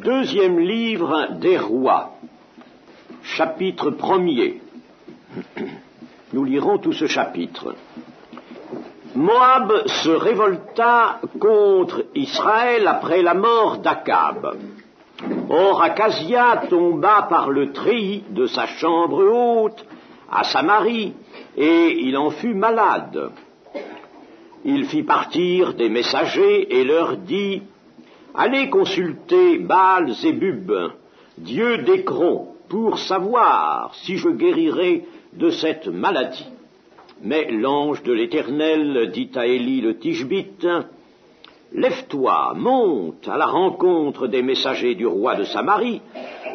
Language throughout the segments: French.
Deuxième livre des rois, chapitre 1er. Nous lirons tout ce chapitre. Moab se révolta contre Israël après la mort d'Akab. Or Akazia tomba par le treillis de sa chambre haute à Samarie, et il en fut malade. Il fit partir des messagers et leur dit: allez consulter Baal-Zébub, dieu d'Écron, pour savoir si je guérirai de cette maladie. Mais l'ange de l'Éternel dit à Élie le Tishbite: lève-toi, monte à la rencontre des messagers du roi de Samarie,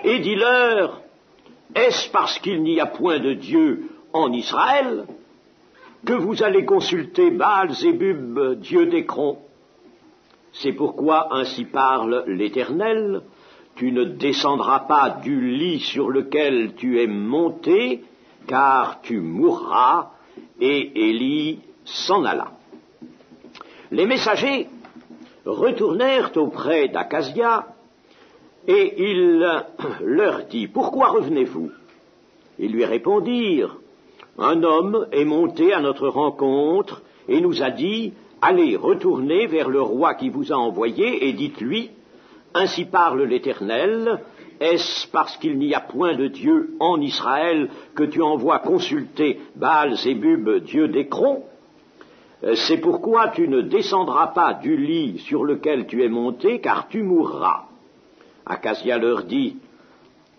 et dis-leur: est-ce parce qu'il n'y a point de Dieu en Israël que vous allez consulter Baal-Zébub, dieu d'Écron? C'est pourquoi ainsi parle l'Éternel: tu ne descendras pas du lit sur lequel tu es monté, car tu mourras. Et Élie s'en alla. Les messagers retournèrent auprès d'Akazia, et il leur dit: pourquoi revenez-vous? Ils lui répondirent: un homme est monté à notre rencontre et nous a dit: allez, retournez vers le roi qui vous a envoyé et dites-lui: ainsi parle l'Éternel, est-ce parce qu'il n'y a point de Dieu en Israël que tu envoies consulter Baal-Zébub, dieu d'Écron? C'est pourquoi tu ne descendras pas du lit sur lequel tu es monté, car tu mourras. Akazia leur dit: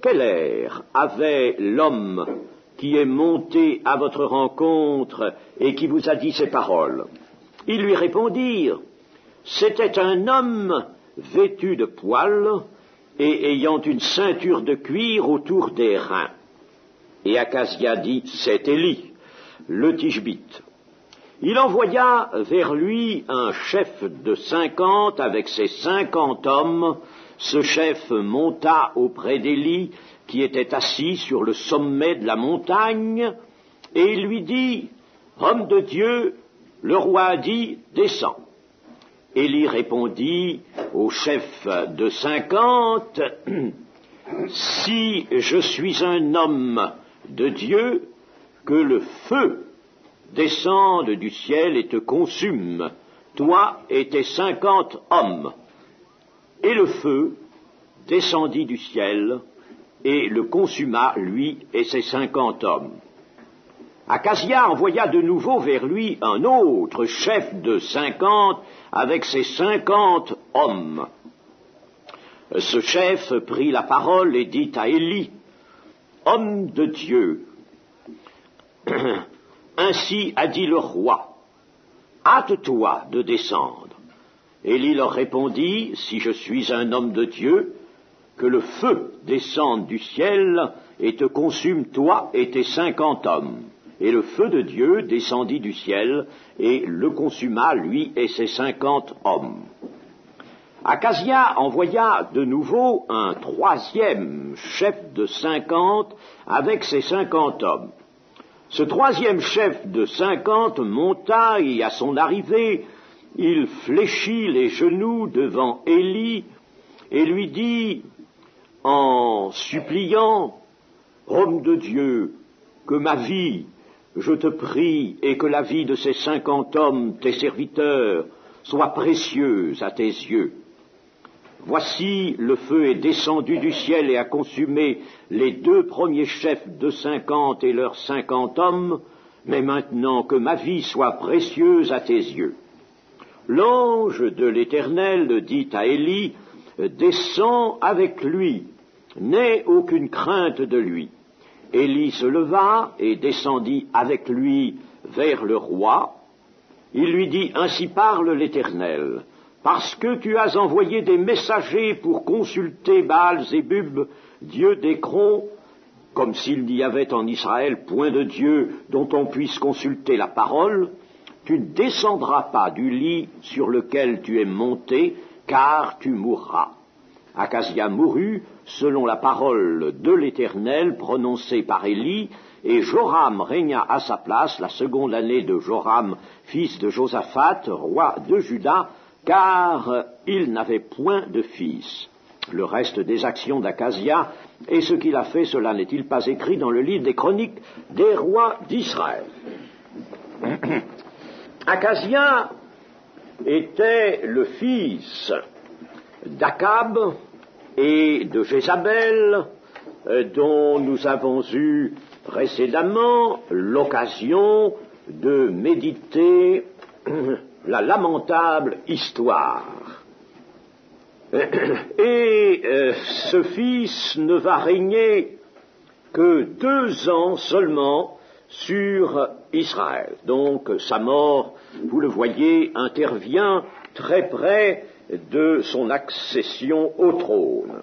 quel air avait l'homme qui est monté à votre rencontre et qui vous a dit ces paroles? Ils lui répondirent: c'était un homme vêtu de poils et ayant une ceinture de cuir autour des reins. Et Akazia dit: c'est Élie, le Tishbite. Il envoya vers lui un chef de 50 avec ses 50 hommes. Ce chef monta auprès d'Élie, qui était assis sur le sommet de la montagne, et il lui dit: homme de Dieu, le roi a dit: descends. Élie répondit au chef de 50, si je suis un homme de Dieu, que le feu descende du ciel et te consume, toi et tes 50 hommes. Et le feu descendit du ciel et le consuma, lui et ses 50 hommes. Akazia envoya de nouveau vers lui un autre chef de 50 avec ses 50 hommes. Ce chef prit la parole et dit à Élie: homme de Dieu, ainsi a dit le roi, hâte-toi de descendre. Élie leur répondit: si je suis un homme de Dieu, que le feu descende du ciel et te consume toi et tes 50 hommes. Et le feu de Dieu descendit du ciel et le consuma, lui et ses 50 hommes. Akazia envoya de nouveau un troisième chef de 50 avec ses 50 hommes. Ce troisième chef de 50 monta et à son arrivée, il fléchit les genoux devant Élie et lui dit en suppliant: homme de Dieu, que ma vie, je te prie, et que la vie de ces 50 hommes, tes serviteurs, soit précieuse à tes yeux. Voici, le feu est descendu du ciel et a consumé les 2 premiers chefs de 50 et leurs 50 hommes, mais maintenant que ma vie soit précieuse à tes yeux. L'ange de l'Éternel dit à Élie: descends avec lui, n'aie aucune crainte de lui. Élie se leva et descendit avec lui vers le roi. Il lui dit: ainsi parle l'Éternel, parce que tu as envoyé des messagers pour consulter Baal-Zébub, dieu d'Écron, comme s'il n'y avait en Israël point de Dieu dont on puisse consulter la parole, tu ne descendras pas du lit sur lequel tu es monté, car tu mourras. Akazia mourut selon la parole de l'Éternel prononcée par Élie, et Joram régna à sa place la seconde année de Joram, fils de Josaphat, roi de Juda, car il n'avait point de fils. le reste des actions d'Akazia, et ce qu'il a fait, cela n'est-il pas écrit dans le livre des chroniques des rois d'Israël. Akazia était le fils d'Akab et de Jézabel, dont nous avons eu précédemment l'occasion de méditer la lamentable histoire. Et ce fils ne va régner que 2 ans seulement sur Israël. Donc sa mort, vous le voyez, intervient très près de son accession au trône.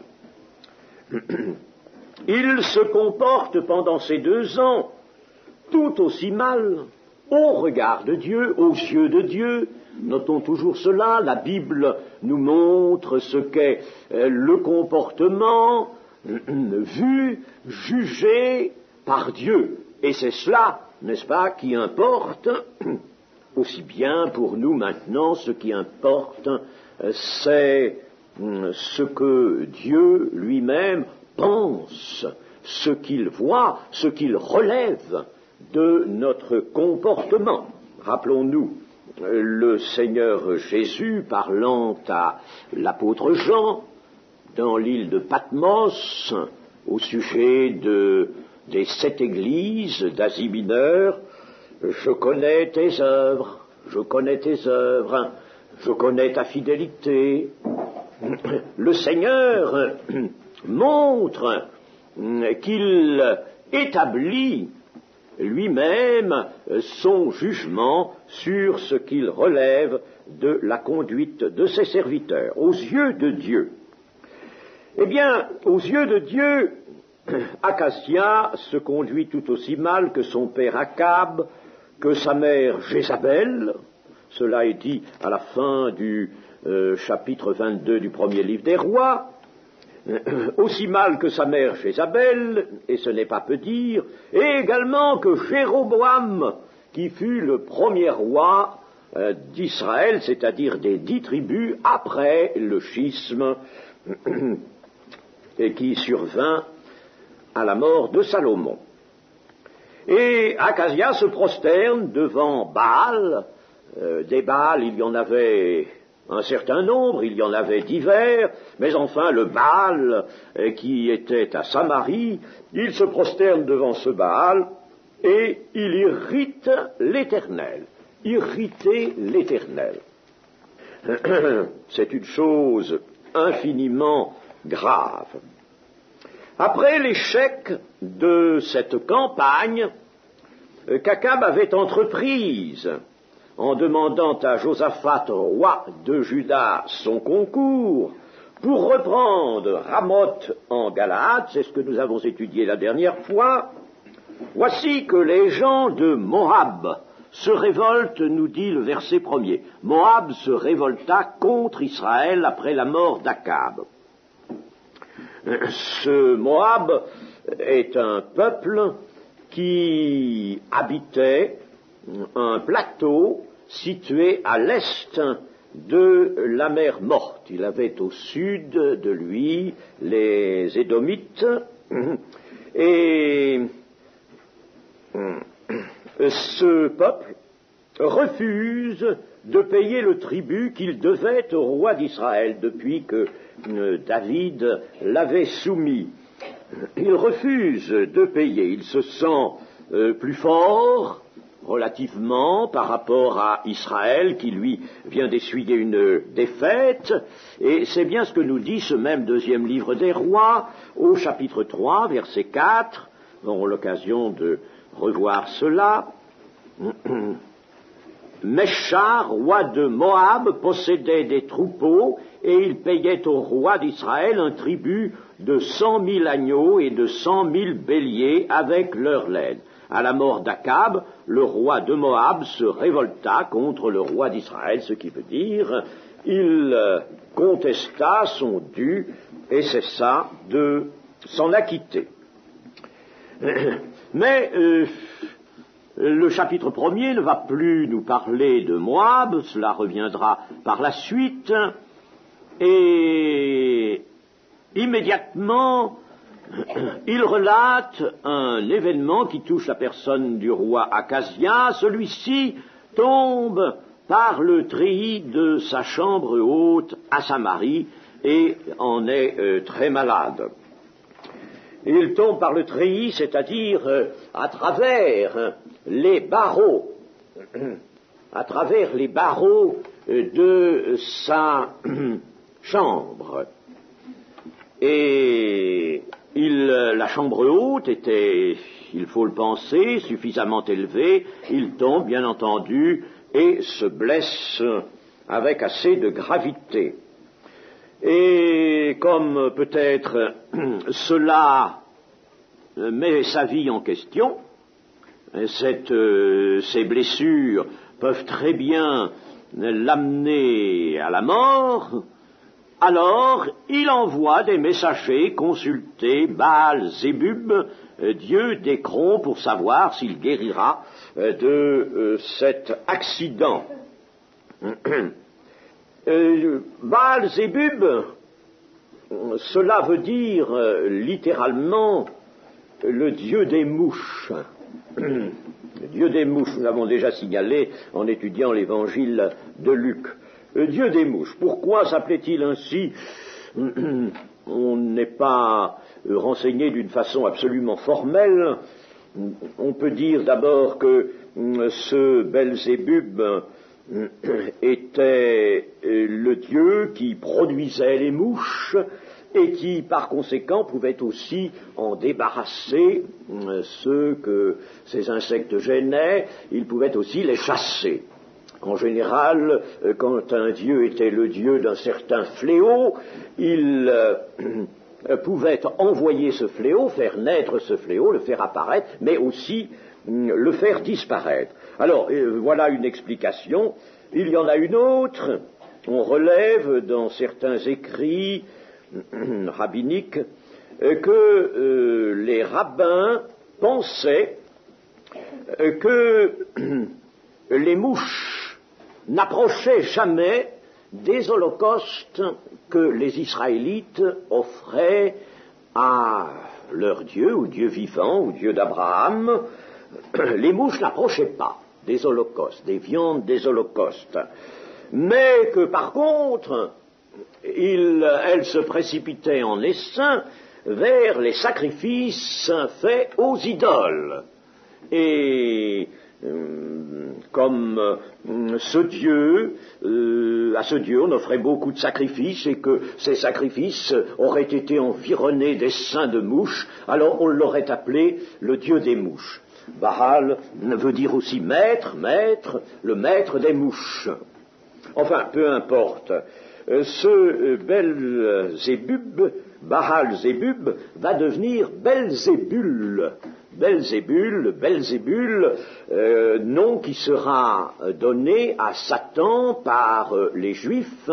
Il se comporte pendant ces 2 ans tout aussi mal au regard de Dieu, aux yeux de Dieu. Notons toujours cela, la Bible nous montre ce qu'est le comportement vu, jugé par Dieu. Et c'est cela, n'est-ce pas, qui importe, aussi bien pour nous maintenant, ce qui importe, c'est ce que Dieu lui-même pense, ce qu'il voit, ce qu'il relève de notre comportement. Rappelons-nous le Seigneur Jésus parlant à l'apôtre Jean dans l'île de Patmos au sujet des 7 églises d'Asie mineure. Je connais tes œuvres, je connais ta fidélité. Le Seigneur montre qu'il établit lui-même son jugement sur ce qu'il relève de la conduite de ses serviteurs, aux yeux de Dieu. Eh bien, aux yeux de Dieu, Akazia se conduit tout aussi mal que son père Akab, que sa mère Jézabel. Cela est dit à la fin du chapitre 22 du premier livre des rois. Aussi mal que sa mère Jézabel, et ce n'est pas peu dire, et également que Jéroboam, qui fut le premier roi d'Israël, c'est-à-dire des 10 tribus, après le schisme, et qui survint à la mort de Salomon. Et Akazia se prosterne devant Baal. Des Baals, il y en avait un certain nombre, il y en avait divers, mais enfin le Baal qui était à Samarie, il se prosterne devant ce Baal et il irrite l'Éternel. Irriter l'Éternel. C'est une chose infiniment grave. Après l'échec de cette campagne qu'Akab avait entreprise, en demandant à Josaphat, roi de Juda, son concours pour reprendre Ramoth en Galaad, c'est ce que nous avons étudié la dernière fois, voici que les gens de Moab se révoltent, nous dit le verset 1er. Moab se révolta contre Israël après la mort d'Akab. Ce Moab est un peuple qui habitait un plateau situé à l'est de la mer Morte. Il avait au sud de lui les Édomites, et ce peuple refuse de payer le tribut qu'il devait au roi d'Israël depuis que David l'avait soumis. Il refuse de payer, il se sent plus fort relativement par rapport à Israël qui lui vient d'essuyer une défaite, et c'est bien ce que nous dit ce même 2e livre des rois au chapitre 3 verset 4. Nous aurons l'occasion de revoir cela. Mesha, roi de Moab, possédait des troupeaux et il payait au roi d'Israël un tribut de 100 000 agneaux et de 100 000 béliers avec leur laine. À la mort d'Akab, le roi de Moab se révolta contre le roi d'Israël, ce qui veut dire il contesta son dû et cessa de s'en acquitter. Mais le chapitre 1er ne va plus nous parler de Moab, cela reviendra par la suite, et immédiatement, il relate un événement qui touche la personne du roi Akazia. Celui-ci tombe par le treillis de sa chambre haute à Samarie et en est très malade. Il tombe par le treillis, c'est-à-dire à travers les barreaux de sa chambre. Et la chambre haute était, il faut le penser, suffisamment élevée. Il tombe, bien entendu, et se blesse avec assez de gravité. Et comme peut-être cela met sa vie en question, ces blessures peuvent très bien l'amener à la mort, alors il envoie des messagers consulter Baal-Zébub, dieu d'Écron, pour savoir s'il guérira de cet accident. Baal-Zébub, cela veut dire littéralement le dieu des mouches. Le dieu des mouches, nous l'avons déjà signalé en étudiant l'évangile de Luc. Le dieu des mouches. Pourquoi s'appelait-il ainsi? On n'est pas renseigné d'une façon absolument formelle. On peut dire d'abord que ce Belzébub était le dieu qui produisait les mouches et qui, par conséquent, pouvait aussi en débarrasser ceux que ces insectes gênaient. Il pouvait aussi les chasser. En général, quand un dieu était le dieu d'un certain fléau, il pouvait envoyer ce fléau, faire naître ce fléau, le faire apparaître, mais aussi le faire disparaître. Alors, voilà une explication. Il y en a une autre. On relève dans certains écrits rabbiniques que les rabbins pensaient que les mouches n'approchaient jamais des holocaustes que les Israélites offraient à leur Dieu, ou Dieu vivant, ou Dieu d'Abraham. Les mouches n'approchaient pas des holocaustes, des viandes des holocaustes, mais que par contre, elles se précipitaient en essaim vers les sacrifices faits aux idoles. Et comme à ce Dieu on offrait beaucoup de sacrifices et que ces sacrifices auraient été environnés d'essaims de mouches, alors on l'aurait appelé le Dieu des mouches. Baal veut dire aussi maître, le maître des mouches. Enfin, peu importe. Ce Belzébub, Baal-Zébub, va devenir Belzébul. Belzébul, nom qui sera donné à Satan par les Juifs,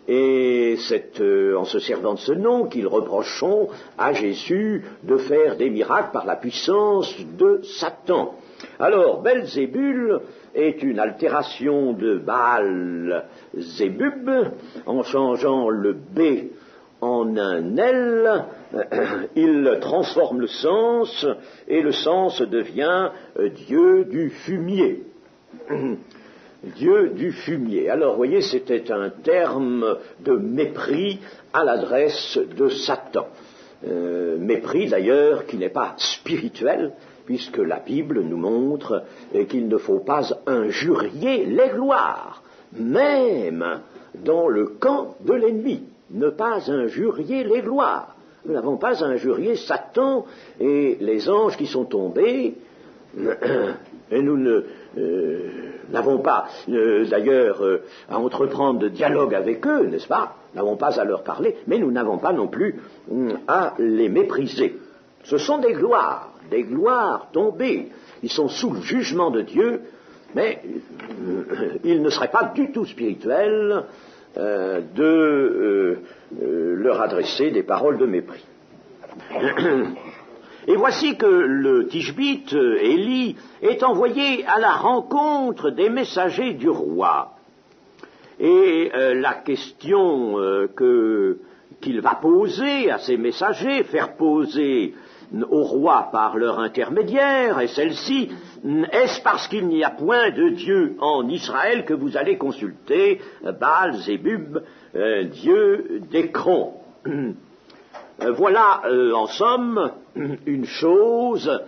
et c'est en se servant de ce nom qu'ils reprocheront à Jésus de faire des miracles par la puissance de Satan. Alors, Belzébul est une altération de Baal-Zébub, en changeant le B en un L, il transforme le sens, et le sens devient Dieu du fumier. Dieu du fumier. Alors, vous voyez, c'était un terme de mépris à l'adresse de Satan. Mépris, d'ailleurs, qui n'est pas spirituel, puisque la Bible nous montre qu'il ne faut pas injurier les gloires, même dans le camp de l'ennemi. Ne pas injurier les gloires. Nous n'avons pas injurié Satan et les anges qui sont tombés, et nous n'avons pas, d'ailleurs, à entreprendre de dialogue avec eux, n'est-ce pas? Nous n'avons pas à leur parler, mais nous n'avons pas non plus à les mépriser. Ce sont des gloires tombées. Ils sont sous le jugement de Dieu, mais ils ne seraient pas du tout spirituels de leur adresser des paroles de mépris. Et voici que le Tishbite, Élie, est envoyé à la rencontre des messagers du roi. Et la question qu'il va poser à ses messagers, faire poser au roi par leur intermédiaire, et celle-ci, est-ce parce qu'il n'y a point de Dieu en Israël que vous allez consulter Baal-Zébub, Dieu d'Écron? Voilà, en somme, une chose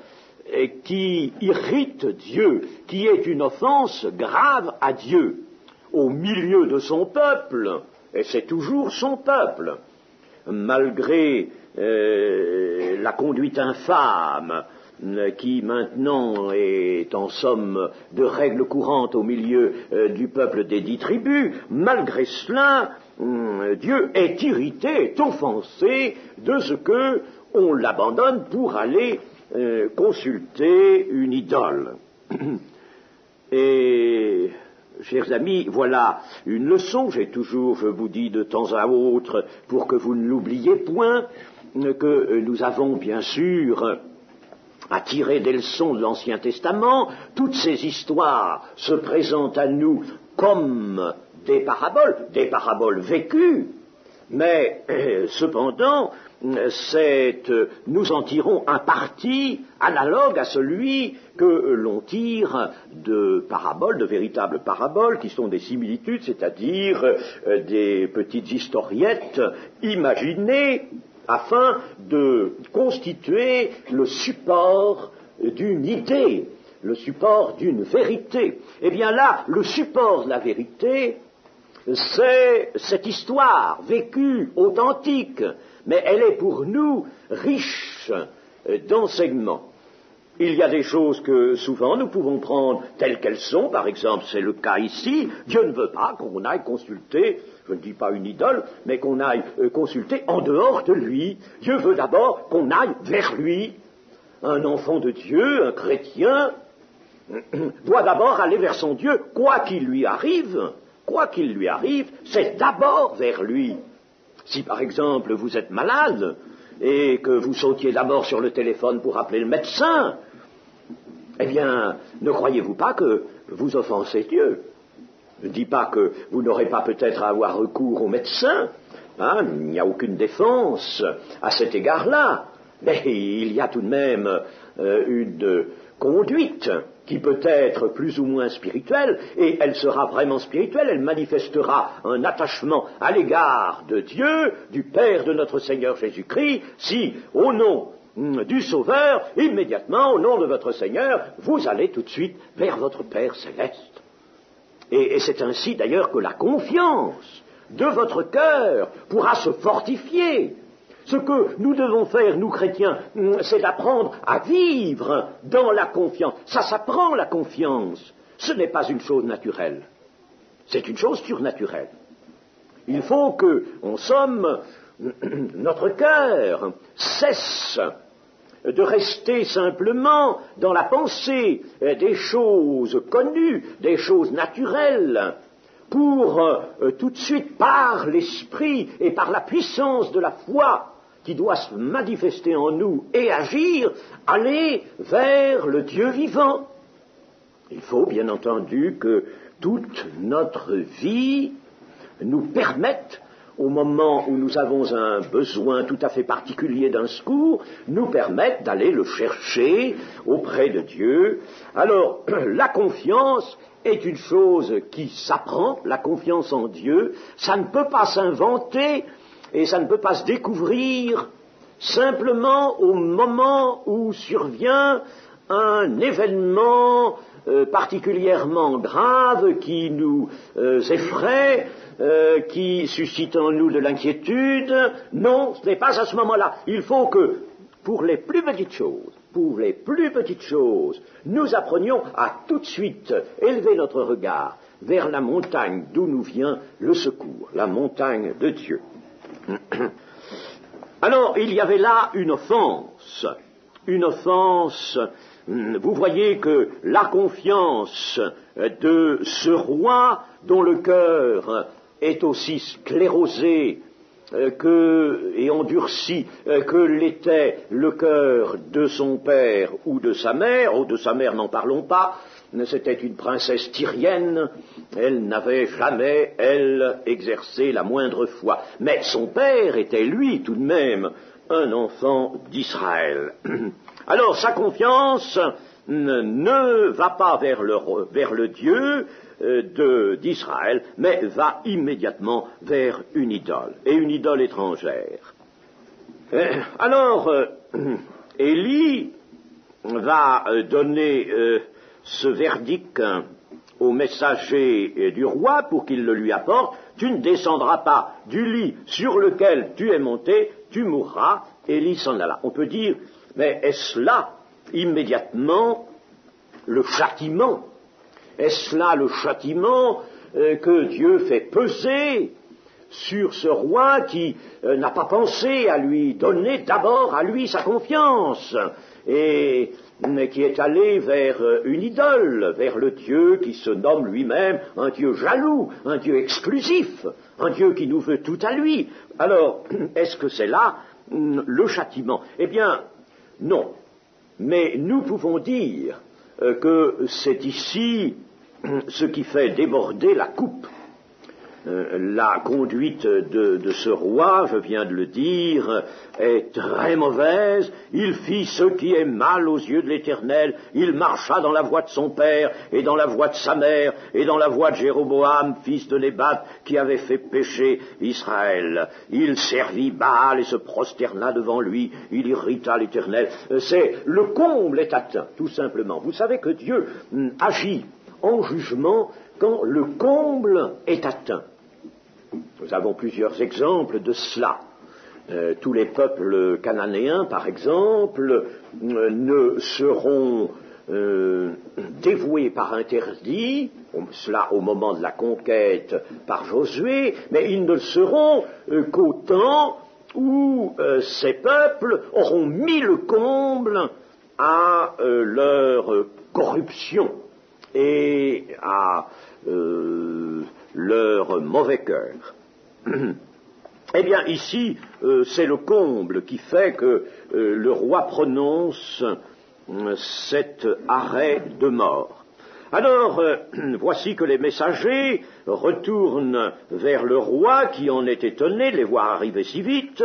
qui irrite Dieu, qui est une offense grave à Dieu, au milieu de son peuple, et c'est toujours son peuple, malgré la conduite infâme qui maintenant est en somme de règle courante au milieu du peuple des 10 tribus, malgré cela, Dieu est irrité, est offensé de ce que on l'abandonne pour aller consulter une idole. Et, chers amis, voilà une leçon, je vous dis de temps à autre, pour que vous ne l'oubliez point, que nous avons bien sûr à tirer des leçons de l'Ancien Testament. Toutes ces histoires se présentent à nous comme des paraboles vécues, mais cependant, nous en tirons un parti analogue à celui que l'on tire de paraboles, de véritables paraboles, qui sont des similitudes, c'est-à-dire des petites historiettes imaginées afin de constituer le support d'une idée, le support d'une vérité. Eh bien là, le support de la vérité, c'est cette histoire vécue, authentique, mais elle est pour nous riche d'enseignements. Il y a des choses que souvent nous pouvons prendre telles qu'elles sont, par exemple c'est le cas ici, Dieu ne veut pas qu'on aille consulter, je ne dis pas une idole, mais qu'on aille consulter en dehors de lui. Dieu veut d'abord qu'on aille vers lui. Un enfant de Dieu, un chrétien, doit d'abord aller vers son Dieu, quoi qu'il lui arrive, c'est d'abord vers lui. Si par exemple vous êtes malade, et que vous sautiez d'abord sur le téléphone pour appeler le médecin, eh bien, ne croyez-vous pas que vous offensez Dieu? Je ne dis pas que vous n'aurez pas peut-être à avoir recours au médecin, hein, il n'y a aucune défense à cet égard-là, mais il y a tout de même une conduite qui peut être plus ou moins spirituelle, et elle sera vraiment spirituelle, elle manifestera un attachement à l'égard de Dieu, du Père de notre Seigneur Jésus-Christ, si, au nom du Sauveur, immédiatement, au nom de votre Seigneur, vous allez tout de suite vers votre Père céleste. Et c'est ainsi d'ailleurs que la confiance de votre cœur pourra se fortifier. Ce que nous devons faire, nous chrétiens, c'est d'apprendre à vivre dans la confiance. Ça s'apprend, la confiance. Ce n'est pas une chose naturelle. C'est une chose surnaturelle. Il faut que, en somme, notre cœur cesse de rester simplement dans la pensée des choses connues, des choses naturelles, pour tout de suite, par l'esprit et par la puissance de la foi qui doit se manifester en nous et agir, aller vers le Dieu vivant. Il faut bien entendu que toute notre vie nous permette, au moment où nous avons un besoin tout à fait particulier d'un secours, nous permette d'aller le chercher auprès de Dieu. Alors, la confiance est une chose qui s'apprend, la confiance en Dieu, ça ne peut pas s'inventer et ça ne peut pas se découvrir simplement au moment où survient un événement particulièrement grave qui nous effraie, qui suscite en nous de l'inquiétude. Non, ce n'est pas à ce moment-là. Il faut que, pour les plus petites choses, nous apprenions à tout de suite élever notre regard vers la montagne d'où nous vient le secours, la montagne de Dieu. Alors, il y avait là une offense, vous voyez que la confiance de ce roi, dont le cœur est aussi sclérosé et endurci que l'était le cœur de son père ou de sa mère n'en parlons pas, c'était une princesse tyrienne, elle n'avait jamais, elle, exercé la moindre foi. Mais son père était, lui, tout de même, un enfant d'Israël. Alors, sa confiance ne va pas vers le Dieu d'Israël, mais va immédiatement vers une idole, et une idole étrangère. Alors, Élie va donner ce verdict au messager du roi pour qu'il le lui apporte. Tu ne descendras pas du lit sur lequel tu es monté, tu mourras. Élie s'en alla. On peut dire, mais est-ce là immédiatement le châtiment? Est-ce là le châtiment que Dieu fait peser sur ce roi qui n'a pas pensé à lui donner d'abord à lui sa confiance et qui est allé vers une idole, vers le Dieu qui se nomme lui-même un Dieu jaloux, un Dieu exclusif, un Dieu qui nous veut tout à lui. Alors, est-ce que c'est là le châtiment? Eh bien, non. Mais nous pouvons dire que c'est ici ce qui fait déborder la coupe. La conduite de ce roi, je viens de le dire, est très mauvaise. Il fit ce qui est mal aux yeux de l'Éternel. Il marcha dans la voie de son père, et dans la voie de sa mère, et dans la voie de Jéroboam, fils de Nébat, qui avait fait pécher Israël. Il servit Baal et se prosterna devant lui. Il irrita l'Éternel. C'est le comble est atteint, tout simplement. Vous savez que Dieu agit en jugement quand le comble est atteint. Nous avons plusieurs exemples de cela. Tous les peuples cananéens, par exemple, ne seront dévoués par interdit, cela au moment de la conquête par Josué, mais ils ne le seront qu'au temps où ces peuples auront mis le comble à leur corruption et à leur mauvais cœur. Eh bien, ici, c'est le comble qui fait que le roi prononce cet arrêt de mort. Alors, voici que les messagers retournent vers le roi qui en est étonné de les voir arriver si vite,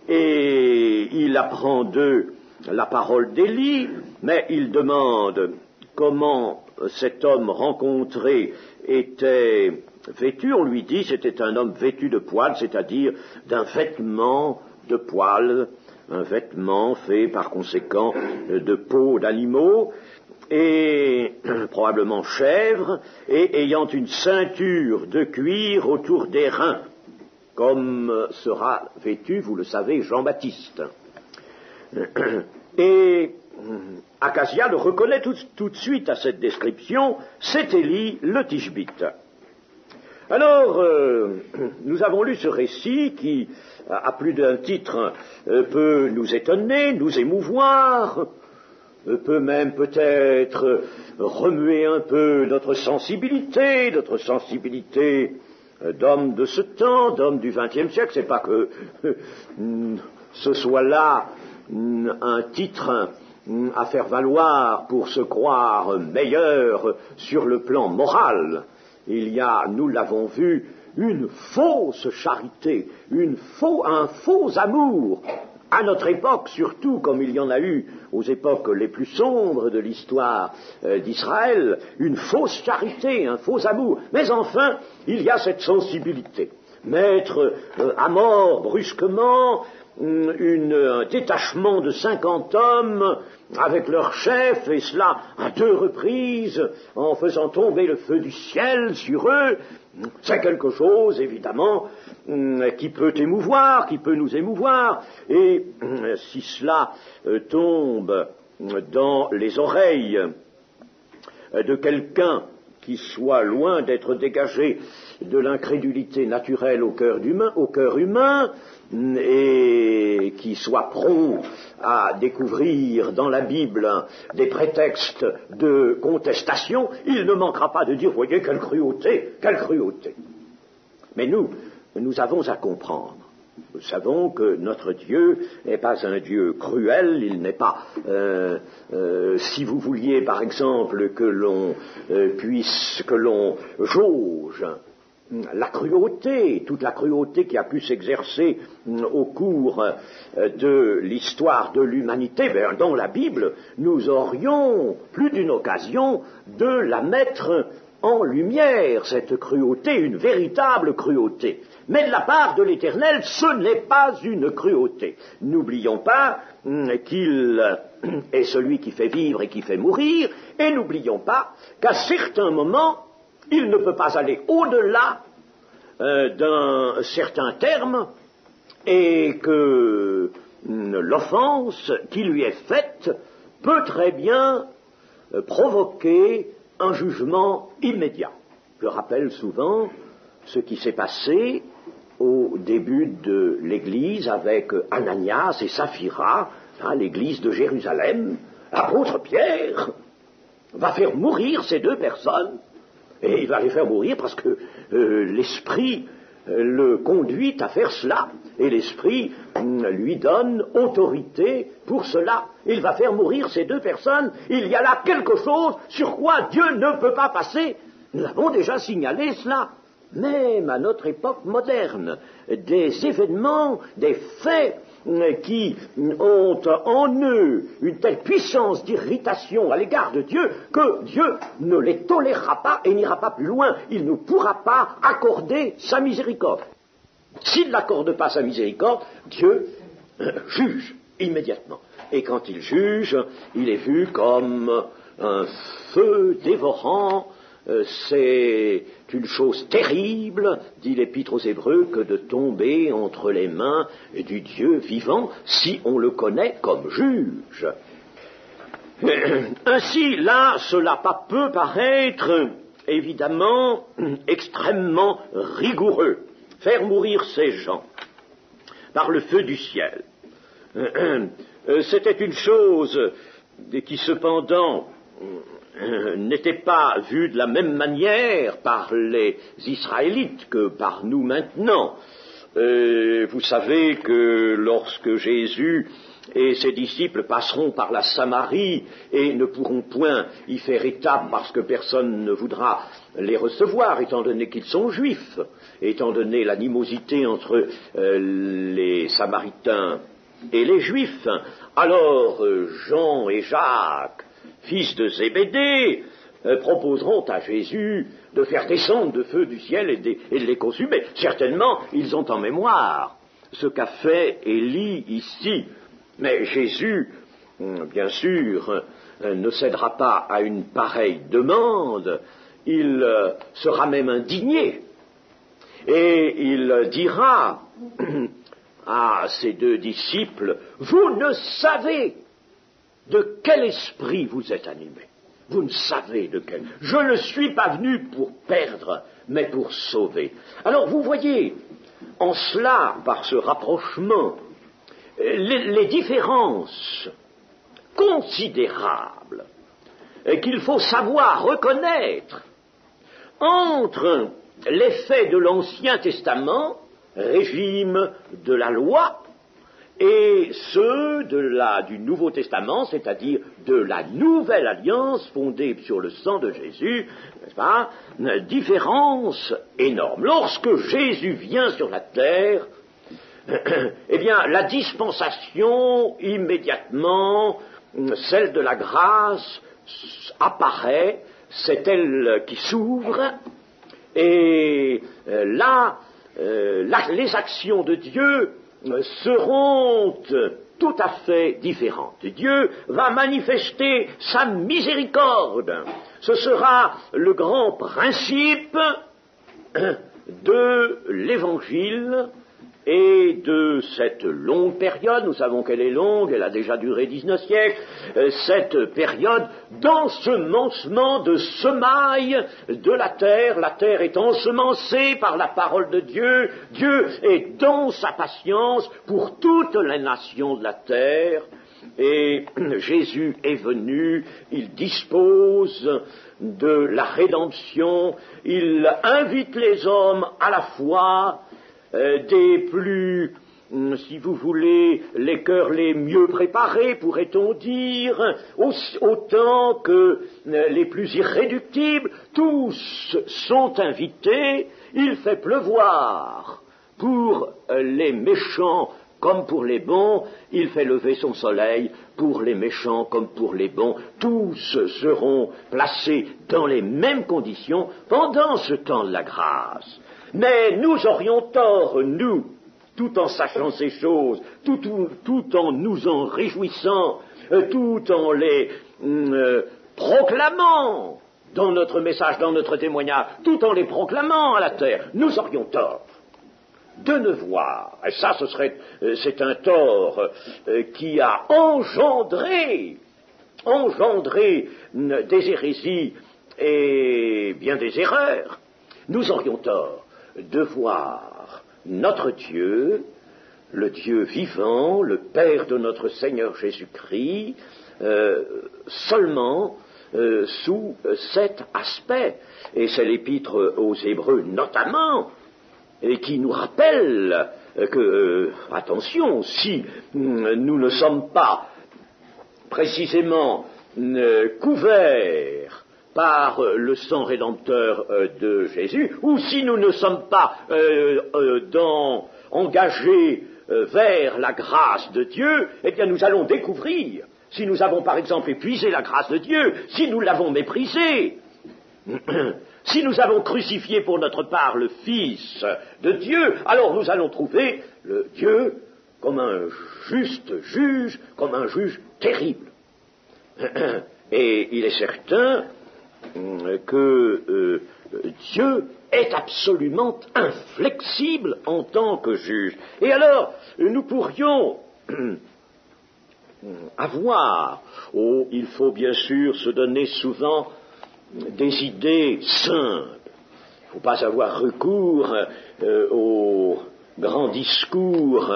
et il apprend d'eux la parole d'Élie, mais il demande comment cet homme rencontré était vêtu. On lui dit c'était un homme vêtu de poils, c'est-à-dire d'un vêtement de poils, un vêtement fait par conséquent de peau d'animaux, et probablement chèvre, et ayant une ceinture de cuir autour des reins, comme sera vêtu, vous le savez, Jean-Baptiste. Et Acasia le reconnaît tout de suite à cette description, c'est Élie le Tishbite. Alors, nous avons lu ce récit qui, à plus d'un titre, peut nous étonner, nous émouvoir, peut même peut-être remuer un peu notre sensibilité d'homme de ce temps, d'homme du XXe siècle. C'est pas que ce soit là un titre à faire valoir pour se croire meilleur sur le plan moral. Il y a, nous l'avons vu, une fausse charité, un faux amour, à notre époque surtout, comme il y en a eu aux époques les plus sombres de l'histoire d'Israël, une fausse charité, un faux amour. Mais enfin, il y a cette sensibilité. Mettre à mort brusquement un détachement de 50 hommes avec leur chef, et cela à 2 reprises, en faisant tomber le feu du ciel sur eux, c'est quelque chose, évidemment, qui peut émouvoir, qui peut nous émouvoir, et si cela tombe dans les oreilles de quelqu'un qui soit loin d'être dégagé de l'incrédulité naturelle au cœur humain, et qui soit prompt à découvrir dans la Bible des prétextes de contestation, il ne manquera pas de dire, voyez, quelle cruauté. Mais nous avons à comprendre Nous savons que notre Dieu n'est pas un Dieu cruel, il n'est pas, si vous vouliez par exemple que l'on jauge la cruauté, toute la cruauté qui a pu s'exercer au cours de l'histoire de l'humanité, dans la Bible, nous aurions plus d'une occasion de la mettre en lumière, cette cruauté, une véritable cruauté. Mais de la part de l'Éternel, ce n'est pas une cruauté. N'oublions pas qu'il est celui qui fait vivre et qui fait mourir, et n'oublions pas qu'à certains moments, il ne peut pas aller au-delà d'un certain terme, et que l'offense qui lui est faite peut très bien provoquer un jugement immédiat. Je rappelle souvent ce qui s'est passé au début de l'Église avec Ananias et Saphira, l'Église de Jérusalem. L'apôtre Pierre va faire mourir ces deux personnes, et il va les faire mourir parce que l'Esprit le conduit à faire cela, et l'Esprit lui donne autorité pour cela. Il va faire mourir ces deux personnes. Il y a là quelque chose sur quoi Dieu ne peut pas passer. Nous avons déjà signalé cela. Même à notre époque moderne, des événements, des faits qui ont en eux une telle puissance d'irritation à l'égard de Dieu que Dieu ne les tolérera pas et n'ira pas plus loin. Il ne pourra pas accorder sa miséricorde. S'il n'accorde pas sa miséricorde, Dieu juge immédiatement. Et quand il juge, il est vu comme un feu dévorant. C'est une chose terrible, dit l'Épître aux Hébreux, que de tomber entre les mains du Dieu vivant, si on le connaît comme juge. Ainsi, là, cela peut paraître, évidemment, extrêmement rigoureux. Faire mourir ces gens par le feu du ciel. C'était une chose qui, cependant, n'était pas vue de la même manière par les Israélites que par nous maintenant. Vous savez que lorsque Jésus et ses disciples passeront par la Samarie et ne pourront point y faire étape parce que personne ne voudra les recevoir, étant donné qu'ils sont juifs, étant donné l'animosité entre les Samaritains et les Juifs, alors Jean et Jacques, fils de Zébédée, proposeront à Jésus de faire descendre de feu du ciel et de les consumer. Certainement, ils ont en mémoire ce qu'a fait Élie ici. Mais Jésus, bien sûr, ne cédera pas à une pareille demande. Il sera même indigné. Et il dira à ses deux disciples, « Vous ne savez de quel esprit vous êtes animés. Vous ne savez de quel. Je ne suis pas venu pour perdre, mais pour sauver. » Alors vous voyez, en cela, par ce rapprochement, les différences considérables qu'il faut savoir reconnaître entre les faits de l'Ancien Testament, régime de la loi, et ceux du Nouveau Testament, c'est-à-dire de la nouvelle alliance fondée sur le sang de Jésus, n'est-ce pas, différence énorme. Lorsque Jésus vient sur la terre, eh bien, la dispensation, immédiatement, celle de la grâce, apparaît, c'est elle qui s'ouvre, et là, les actions de Dieu seront tout à fait différentes. Dieu va manifester sa miséricorde. Ce sera le grand principe de l'Évangile et de cette longue période. Nous savons qu'elle est longue, elle a déjà duré 19 siècles, cette période d'ensemencement, de semaille de la terre est ensemencée par la parole de Dieu, Dieu est dans sa patience pour toutes les nations de la terre, et Jésus est venu, il dispose de la rédemption, il invite les hommes à la foi, des plus si vous voulez, les cœurs les mieux préparés, pourrait-on dire, autant que les plus irréductibles, tous sont invités, il fait pleuvoir pour les méchants comme pour les bons, il fait lever son soleil pour les méchants comme pour les bons. Tous seront placés dans les mêmes conditions pendant ce temps de la grâce. Mais nous aurions tort, nous, tout en sachant ces choses, tout en nous en réjouissant, tout en les proclamant dans notre message, dans notre témoignage, tout en les proclamant à la terre, nous aurions tort de ne voir, et ça c'est un tort qui a engendré des hérésies et bien des erreurs, nous aurions tort de voir notre Dieu, le Dieu vivant, le Père de notre Seigneur Jésus-Christ, seulement sous cet aspect. Et c'est l'épître aux Hébreux notamment, et qui nous rappelle que, attention, si nous ne sommes pas précisément couverts par le sang rédempteur de Jésus, ou si nous ne sommes pas engagés vers la grâce de Dieu, eh bien nous allons découvrir, si nous avons par exemple épuisé la grâce de Dieu, si nous l'avons méprisée, si nous avons crucifié pour notre part le Fils de Dieu, alors nous allons trouver le Dieu comme un juste juge, comme un juge terrible. Et il est certain que Dieu est absolument inflexible en tant que juge. Et alors, nous pourrions avoir, il faut bien sûr se donner souvent des idées simples. Il ne faut pas avoir recours aux grands discours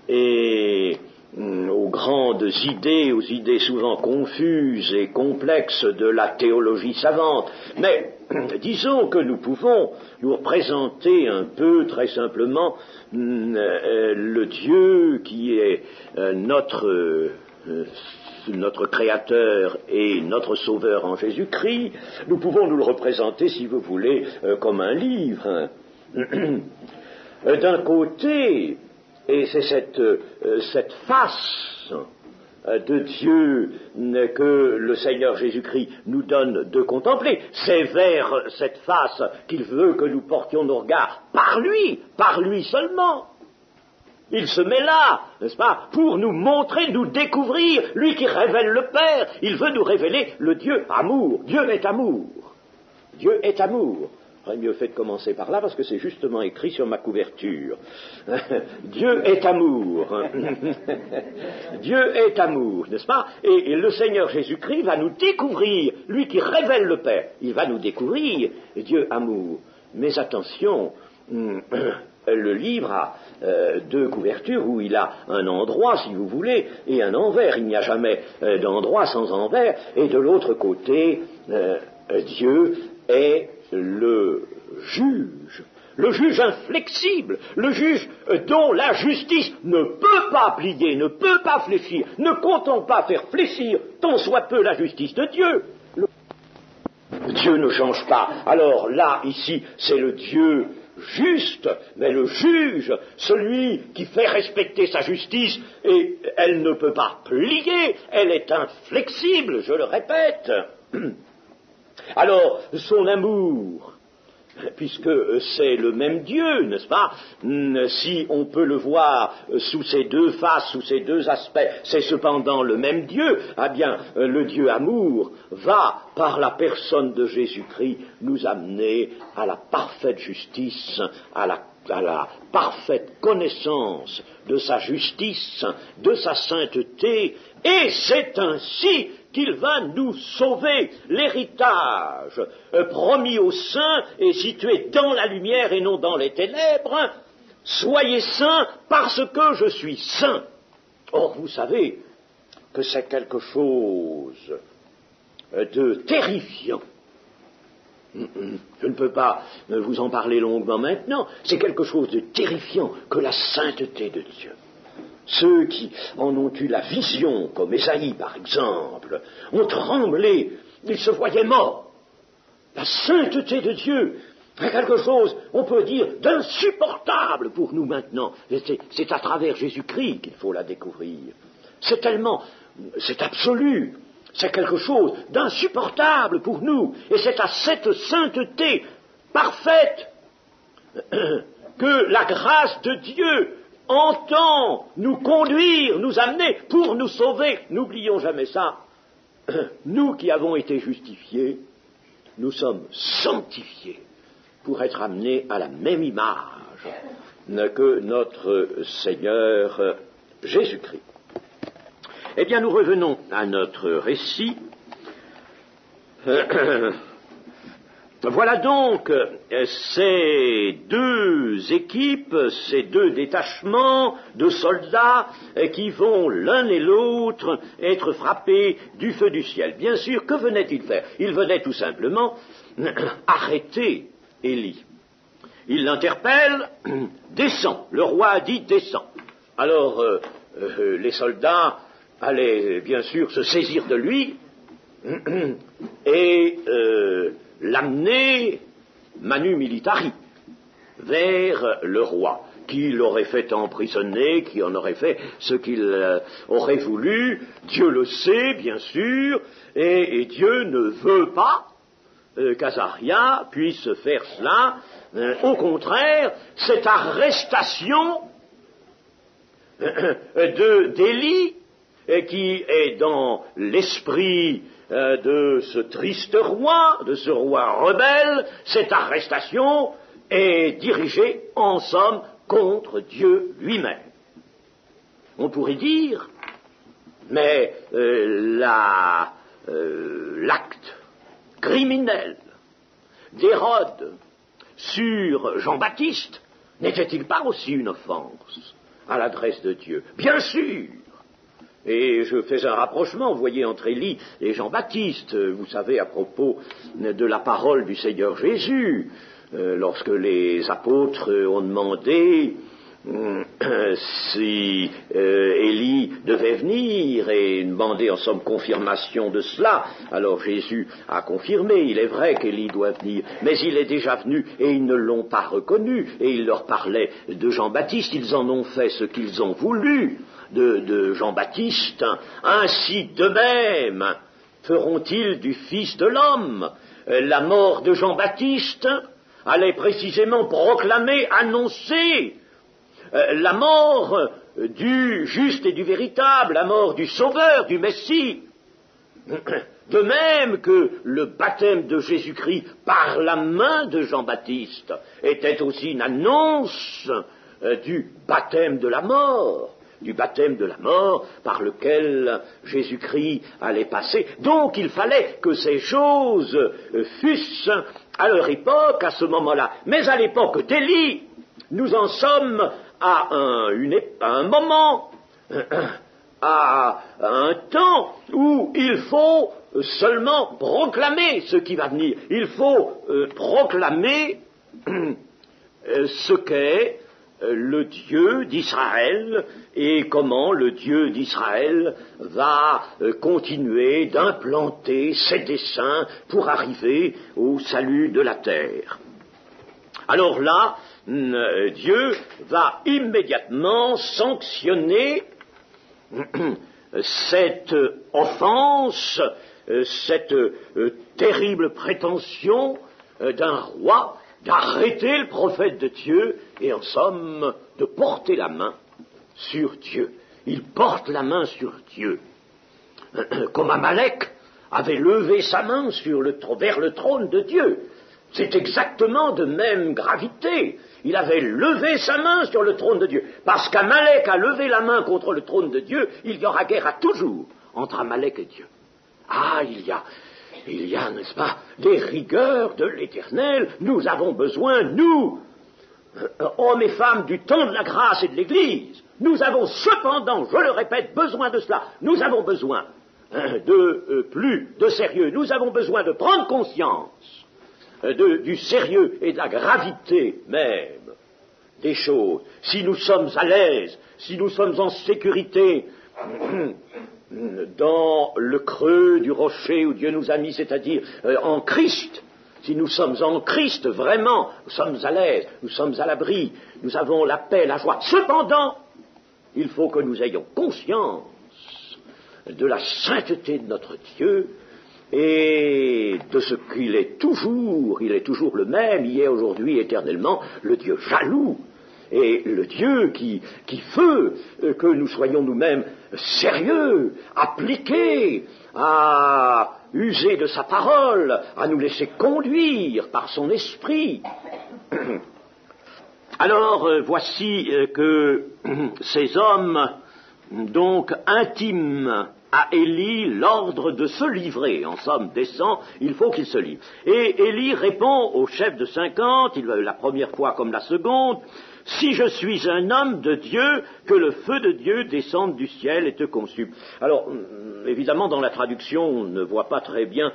et aux grandes idées, aux idées souvent confuses et complexes de la théologie savante. Mais disons que nous pouvons nous représenter un peu, très simplement, le Dieu qui est notre Créateur et notre Sauveur en Jésus-Christ. Nous pouvons nous le représenter, si vous voulez, comme un livre. D'un côté, et c'est cette face de Dieu que le Seigneur Jésus-Christ nous donne de contempler, c'est vers cette face qu'il veut que nous portions nos regards par lui seulement. Il se met là, n'est-ce pas, pour nous montrer, nous découvrir, lui qui révèle le Père. Il veut nous révéler le Dieu amour. Dieu est amour. Dieu est amour. J'aurais mieux fait de commencer par là parce que c'est justement écrit sur ma couverture. Dieu est amour. Dieu est amour, n'est-ce pas? Et le Seigneur Jésus-Christ va nous découvrir, lui qui révèle le Père. Il va nous découvrir Dieu amour. Mais attention, le livre a deux couvertures où il a un endroit, si vous voulez, et un envers. Il n'y a jamais d'endroit sans envers. Et de l'autre côté, Dieu est le juge inflexible, le juge dont la justice ne peut pas plier, ne peut pas fléchir. Ne comptons pas faire fléchir tant soit peu la justice de Dieu. Dieu ne change pas. Alors là, ici, c'est le Dieu juste, mais le juge, celui qui fait respecter sa justice, et elle ne peut pas plier, elle est inflexible, je le répète. Alors, son amour, puisque c'est le même Dieu, n'est-ce pas? Si on peut le voir sous ces deux faces, sous ces deux aspects, c'est cependant le même Dieu, eh bien, le Dieu amour va, par la personne de Jésus-Christ, nous amener à la parfaite justice, à la parfaite connaissance de sa justice, de sa sainteté, et c'est ainsi qu'il va nous sauver. L'héritage promis aux saints est situé dans la lumière et non dans les ténèbres. Soyez saints parce que je suis saint. Or, vous savez que c'est quelque chose de terrifiant Je ne peux pas vous en parler longuement maintenant. C'est quelque chose de terrifiant que la sainteté de Dieu. Ceux qui en ont eu la vision, comme Ésaïe par exemple, ont tremblé, ils se voyaient morts. La sainteté de Dieu est quelque chose, on peut dire, d'insupportable pour nous maintenant. C'est à travers Jésus-Christ qu'il faut la découvrir. C'est absolu. C'est quelque chose d'insupportable pour nous. Et c'est à cette sainteté parfaite que la grâce de Dieu entend nous conduire, nous amener pour nous sauver. N'oublions jamais ça. Nous qui avons été justifiés, nous sommes sanctifiés pour être amenés à la même image que notre Seigneur Jésus-Christ. Eh bien, nous revenons à notre récit. Voilà donc ces deux équipes, ces deux détachements de soldats qui vont l'un et l'autre être frappés du feu du ciel. Bien sûr, que venaient-ils faire? Ils venaient tout simplement arrêter Élie. Ils l'interpellent, descends. Le roi a dit descends. Alors les soldats allaient bien sûr se saisir de lui et l'amener manu militari vers le roi, qui l'aurait fait emprisonner, qui en aurait fait ce qu'il aurait voulu. Dieu le sait, bien sûr, et Dieu ne veut pas qu'Azaria puisse faire cela. Au contraire, cette arrestation d'Élie, qui est dans l'esprit de ce triste roi, de ce roi rebelle, cette arrestation est dirigée en somme contre Dieu lui-même. On pourrait dire, mais l'acte criminel d'Hérode sur Jean-Baptiste n'était-il pas aussi une offense à l'adresse de Dieu? Bien sûr. Et je fais un rapprochement, vous voyez, entre Élie et Jean-Baptiste, vous savez, à propos de la parole du Seigneur Jésus, lorsque les apôtres ont demandé si Élie devait venir et demander en somme confirmation de cela. Alors Jésus a confirmé, il est vrai qu'Élie doit venir, mais il est déjà venu et ils ne l'ont pas reconnu, et il leur parlait de Jean-Baptiste, ils en ont fait ce qu'ils ont voulu de Jean-Baptiste, ainsi de même feront-ils du Fils de l'homme. La mort de Jean-Baptiste allait précisément proclamer, annoncer la mort du juste et du véritable, la mort du Sauveur, du Messie. De même que le baptême de Jésus-Christ par la main de Jean-Baptiste était aussi une annonce du baptême de la mort par lequel Jésus-Christ allait passer. Donc il fallait que ces choses fussent à leur époque, à ce moment-là. Mais à l'époque d'Élie, nous en sommes à un moment, à un temps où il faut seulement proclamer ce qui va venir. Il faut proclamer ce qu'est le Dieu d'Israël et comment le Dieu d'Israël va continuer d'implanter ses desseins pour arriver au salut de la terre. Alors là, Dieu va immédiatement sanctionner cette offense, cette terrible prétention d'un roi d'arrêter le prophète de Dieu et en somme de porter la main sur Dieu. Il porte la main sur Dieu. Comme Amalek avait levé sa main vers le trône de Dieu. C'est exactement de même gravité. Il avait levé sa main sur le trône de Dieu. Parce qu'Amalek a levé la main contre le trône de Dieu, il y aura guerre à toujours entre Amalek et Dieu. Ah, il y a, n'est-ce pas, des rigueurs de l'Éternel. Nous avons besoin, nous, hommes et femmes du temps de la grâce et de l'Église, nous avons cependant, je le répète, besoin de cela. Nous avons besoin de plus de sérieux. Nous avons besoin de prendre conscience du sérieux et de la gravité même des choses, si nous sommes à l'aise, si nous sommes en sécurité dans le creux du rocher où Dieu nous a mis, c'est-à-dire en Christ, si nous sommes en Christ vraiment, nous sommes à l'aise, nous sommes à l'abri, nous avons la paix, la joie. Cependant, il faut que nous ayons conscience de la sainteté de notre Dieu et de ce qu'il est toujours, il est toujours le même, hier, aujourd'hui, éternellement, le Dieu jaloux, et le Dieu qui veut que nous soyons nous-mêmes sérieux, appliqués, à user de sa parole, à nous laisser conduire par son esprit. Alors, voici que ces hommes, donc, intiment à Élie l'ordre de se livrer. En somme, descend, il faut qu'il se livre. Et Élie répond au chef de 50, la première fois comme la seconde, « Si je suis un homme de Dieu, que le feu de Dieu descende du ciel et te consume. » Alors, évidemment, dans la traduction, on ne voit pas très bien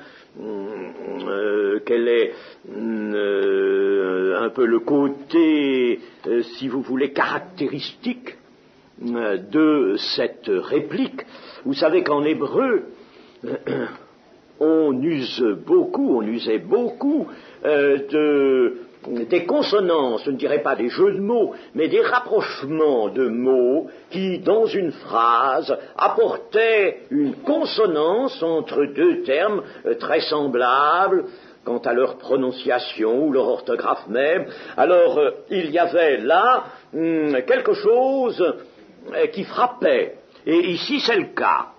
quel est un peu le côté, si vous voulez, caractéristique de cette réplique. Vous savez qu'en hébreu, on usait beaucoup des consonances, je ne dirais pas des jeux de mots, mais des rapprochements de mots qui, dans une phrase, apportaient une consonance entre deux termes très semblables quant à leur prononciation ou leur orthographe même. Alors, il y avait là quelque chose qui frappait. Et ici, c'est le cas.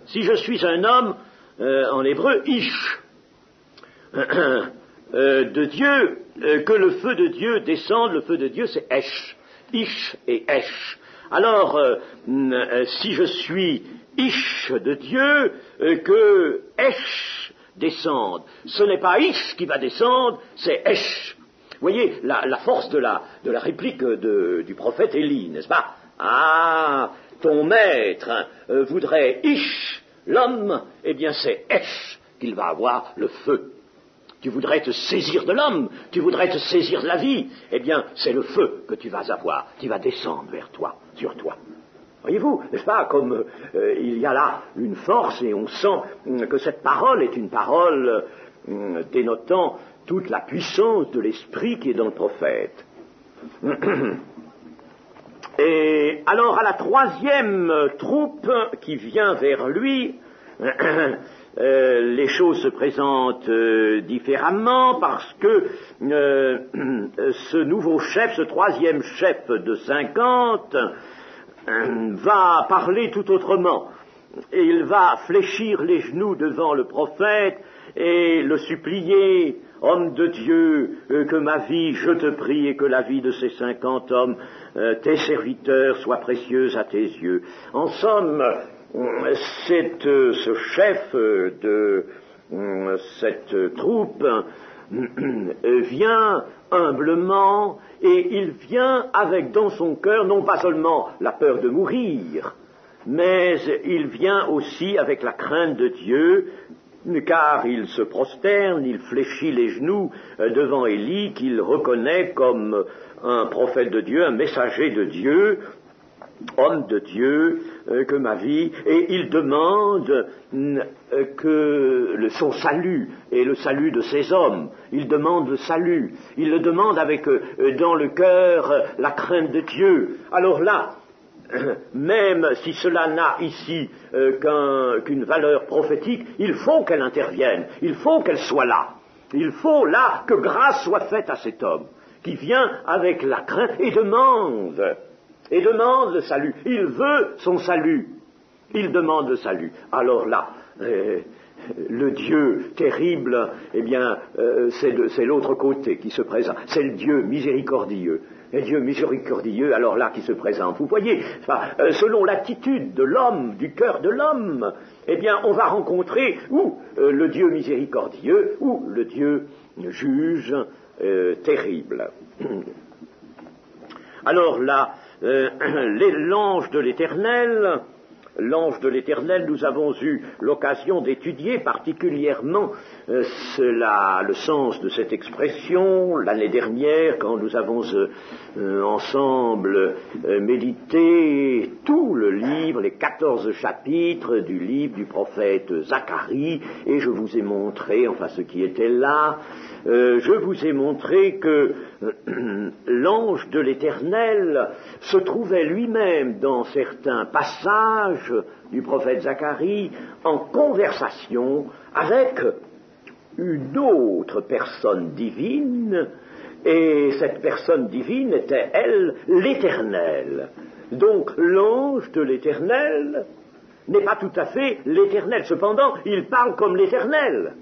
Si je suis un homme, en hébreu, ish, de Dieu, que le feu de Dieu descende, le feu de Dieu, c'est esh. Ish et esh. Alors, si je suis ish de Dieu, que esh descende. Ce n'est pas ish qui va descendre, c'est esh. Vous voyez la force de la réplique du prophète Élie, n'est-ce pas? Ah, ton maître voudrait ish, l'homme, eh bien c'est esh qu'il va avoir le feu. Tu voudrais te saisir de l'homme, tu voudrais te saisir de la vie, eh bien c'est le feu que tu vas avoir, qui va descendre vers toi, sur toi. Voyez-vous, n'est-ce pas, comme il y a là une force et on sent que cette parole est une parole dénotant toute la puissance de l'esprit qui est dans le prophète. Et alors à la troisième troupe qui vient vers lui, les choses se présentent différemment parce que ce nouveau chef, ce troisième chef de 50, va parler tout autrement. Et il va fléchir les genoux devant le prophète et le supplier, « Homme de Dieu, que ma vie, je te prie, et que la vie de ces 50 hommes, tes serviteurs, soit précieuse à tes yeux. » En somme, ce chef de cette troupe vient humblement, et il vient avec dans son cœur non pas seulement la peur de mourir, mais il vient aussi avec la crainte de Dieu, car il se prosterne, il fléchit les genoux devant Élie, qu'il reconnaît comme un prophète de Dieu, un messager de Dieu, homme de Dieu, que ma vie, et il demande que son salut et le salut de ces hommes, il demande le salut, il le demande avec dans le cœur la crainte de Dieu. Alors là, même si cela n'a ici qu'une valeur prophétique, il faut qu'elle intervienne, il faut qu'elle soit là. Il faut là que grâce soit faite à cet homme qui vient avec la crainte et demande le salut. Il veut son salut. Il demande le salut. Alors là, le Dieu terrible, eh bien, c'est l'autre côté qui se présente. C'est le Dieu miséricordieux. Et Dieu miséricordieux, alors là, qui se présente. Vous voyez, selon l'attitude de l'homme, du cœur de l'homme, eh bien, on va rencontrer ou le Dieu miséricordieux, ou le Dieu juge terrible. Alors là, l'ange de l'Éternel l'ange de l'Éternel, nous avons eu l'occasion d'étudier particulièrement le sens de cette expression l'année dernière, quand nous avons ensemble médité tout le livre, les 14 chapitres du livre du prophète Zacharie, et je vous ai montré, enfin ceux qui étaient là, je vous ai montré que l'ange de l'Éternel se trouvait lui-même dans certains passages du prophète Zacharie en conversation avec une autre personne divine, et cette personne divine était, elle, l'Éternel. Donc l'ange de l'Éternel n'est pas tout à fait l'Éternel, cependant il parle comme l'Éternel.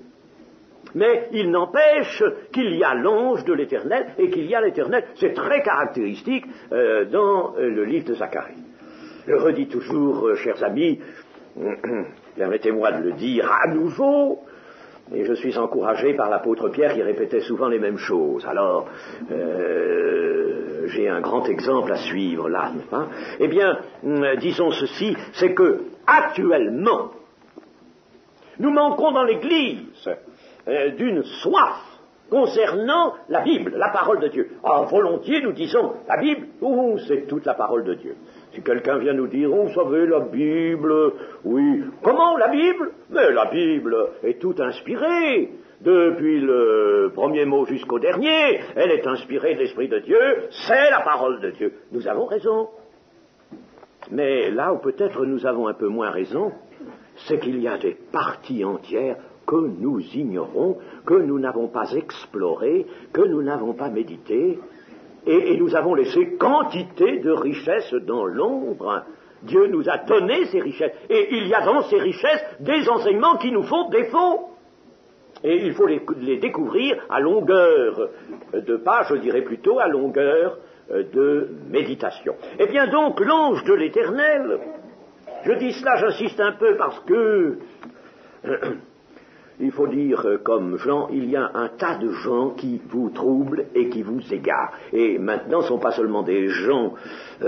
Mais il n'empêche qu'il y a l'ange de l'Éternel et qu'il y a l'Éternel. C'est très caractéristique dans le livre de Zacharie. Je redis toujours, chers amis, permettez-moi de le dire à nouveau, et je suis encouragé par l'apôtre Pierre qui répétait souvent les mêmes choses. Alors, j'ai un grand exemple à suivre là, n'est-ce pas ? Eh bien, disons ceci, c'est que actuellement, nous manquons dans l'Église d'une soif concernant la Bible, la parole de Dieu. Ah, volontiers, nous disons, la Bible, c'est toute la parole de Dieu. Si quelqu'un vient nous dire, vous savez, la Bible, oui, comment la Bible ? Mais la Bible est toute inspirée. Depuis le premier mot jusqu'au dernier, elle est inspirée de l'Esprit de Dieu, c'est la parole de Dieu. Nous avons raison. Mais là où peut-être nous avons un peu moins raison, c'est qu'il y a des parties entières que nous ignorons, que nous n'avons pas explorées, que nous n'avons pas méditées, et nous avons laissé quantité de richesses dans l'ombre. Dieu nous a donné ces richesses, et il y a dans ces richesses des enseignements qui nous font défaut. Et il faut les découvrir à longueur de pas, je dirais plutôt à longueur de méditation. Eh bien donc, l'ange de l'Éternel, je dis cela, j'insiste un peu parce que il faut dire comme Jean, il y a un tas de gens qui vous troublent et qui vous égarent. Et maintenant, ce ne sont pas seulement des gens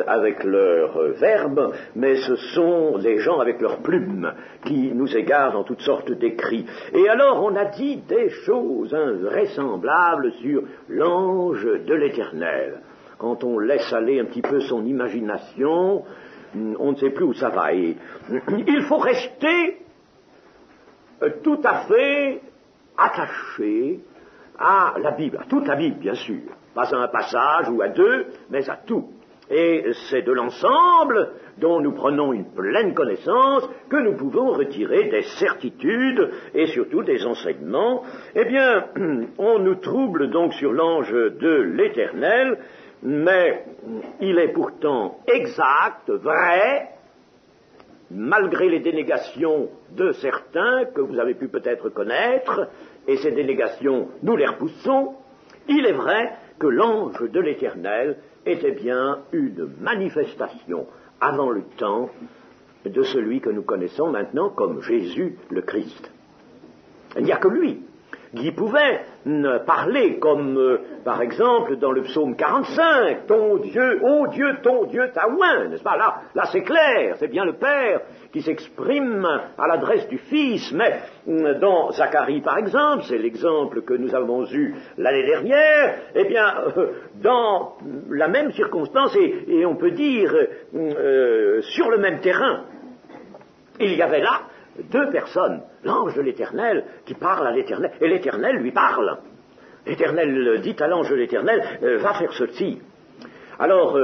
avec leurs verbes, mais ce sont des gens avec leurs plumes qui nous égarent dans toutes sortes d'écrits. Et alors, on a dit des choses invraisemblables sur l'ange de l'Éternel. Quand on laisse aller un petit peu son imagination, on ne sait plus où ça va. Et il faut rester tout à fait attaché à la Bible, à toute la Bible, bien sûr. Pas à un passage ou à deux, mais à tout. Et c'est de l'ensemble dont nous prenons une pleine connaissance que nous pouvons retirer des certitudes et surtout des enseignements. Eh bien, on nous trouble donc sur l'ange de l'Éternel, mais il est pourtant exact, vrai, malgré les dénégations de certains que vous avez pu peut-être connaître, et ces dénégations, nous les repoussons, il est vrai que l'ange de l'Éternel était bien une manifestation avant le temps de celui que nous connaissons maintenant comme Jésus le Christ. Il n'y a que lui qui pouvait parler comme, par exemple, dans le psaume 45, « Ton Dieu, ô Dieu, ton Dieu t'a oint », n'est-ce pas ? Là c'est clair, c'est bien le Père qui s'exprime à l'adresse du Fils, mais dans Zacharie, par exemple, c'est l'exemple que nous avons eu l'année dernière, eh bien, dans la même circonstance, et on peut dire sur le même terrain, il y avait là deux personnes, l'ange de l'Éternel qui parle à l'Éternel, et l'Éternel lui parle. L'Éternel dit à l'ange de l'Éternel, va faire ceci. Alors,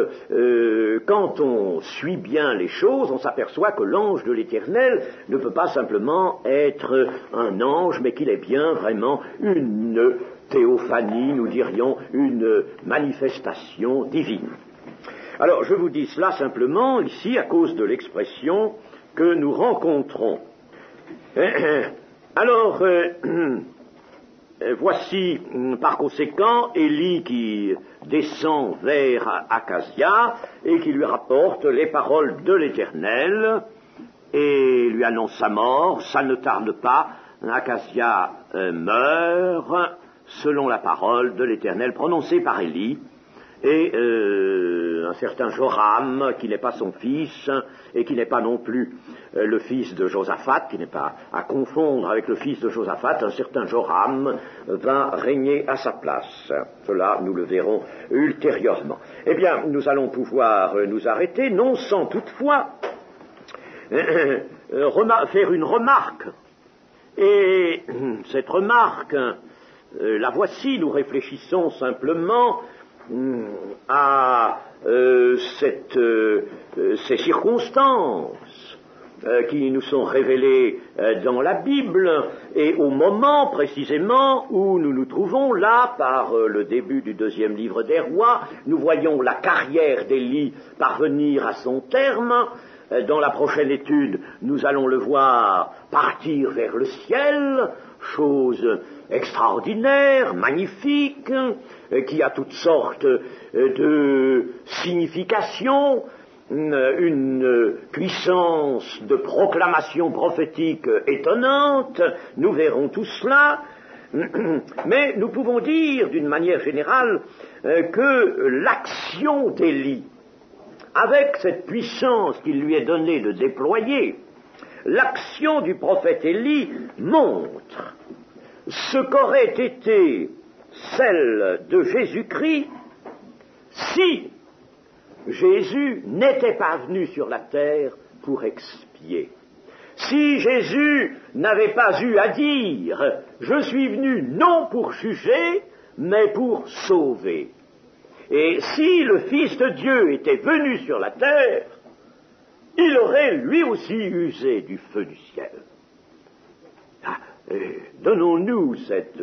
quand on suit bien les choses, on s'aperçoit que l'ange de l'Éternel ne peut pas simplement être un ange, mais qu'il est bien vraiment une théophanie, nous dirions, une manifestation divine. Alors, je vous dis cela simplement ici à cause de l'expression que nous rencontrons. Alors, voici par conséquent Élie qui descend vers Acasia et qui lui rapporte les paroles de l'Éternel et lui annonce sa mort. Ça ne tarde pas, Acasia meurt selon la parole de l'Éternel prononcée par Élie. et un certain Joram, qui n'est pas son fils, et qui n'est pas non plus le fils de Josaphat, qui n'est pas à confondre avec le fils de Josaphat, un certain Joram va régner à sa place. Cela, nous le verrons ultérieurement. Eh bien, nous allons pouvoir nous arrêter, non sans toutefois faire une remarque. Et cette remarque, la voici, nous réfléchissons simplement à ces circonstances qui nous sont révélées dans la Bible et au moment précisément où nous nous trouvons là par le début du 2e livre des rois. Nous voyons la carrière d'Élie parvenir à son terme. Dans la prochaine étude, nous allons le voir partir vers le ciel, chose extraordinaire, magnifique, qui a toutes sortes de significations, une puissance de proclamation prophétique étonnante. Nous verrons tout cela, mais nous pouvons dire d'une manière générale que l'action d'Élie, avec cette puissance qu'il lui est donné de déployer, l'action du prophète Élie montre ce qu'aurait été celle de Jésus-Christ si Jésus n'était pas venu sur la terre pour expier. Si Jésus n'avait pas eu à dire « Je suis venu non pour juger, mais pour sauver ». Et si le Fils de Dieu était venu sur la terre, il aurait lui aussi usé du feu du ciel. Donnons-nous cette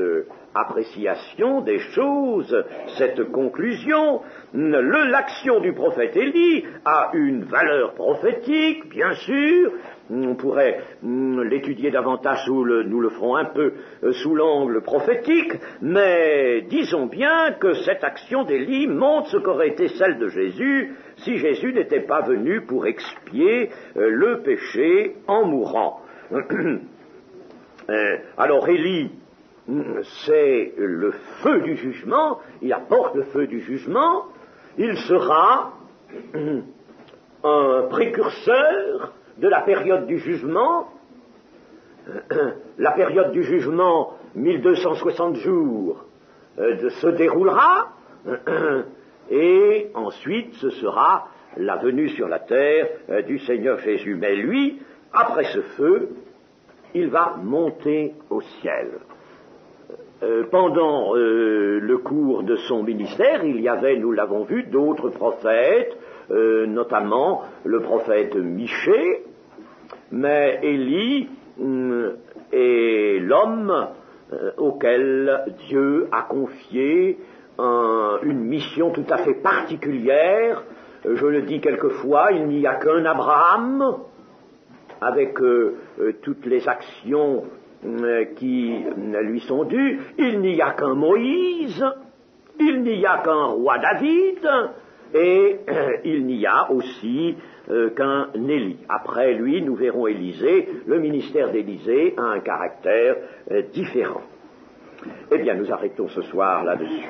appréciation des choses, cette conclusion. L'action du prophète Élie a une valeur prophétique, bien sûr. On pourrait l'étudier davantage, nous le ferons un peu sous l'angle prophétique, mais disons bien que cette action d'Élie montre ce qu'aurait été celle de Jésus si Jésus n'était pas venu pour expier le péché en mourant. Alors Élie, c'est le feu du jugement, il apporte le feu du jugement, il sera un précurseur de la période du jugement. La période du jugement, 1260 jours, se déroulera, et ensuite ce sera la venue sur la terre du Seigneur Jésus. Mais lui, après ce feu, il va monter au ciel. Pendant le cours de son ministère, il y avait, nous l'avons vu, d'autres prophètes, notamment le prophète Michée, mais Élie est l'homme auquel Dieu a confié une mission tout à fait particulière. Je le dis quelquefois, il n'y a qu'un Abraham, avec toutes les actions qui lui sont dues, il n'y a qu'un Moïse, il n'y a qu'un roi David, et il n'y a aussi qu'un Élie. Après lui, nous verrons Élisée. Le ministère d'Élisée a un caractère différent. Eh bien, nous arrêtons ce soir là-dessus.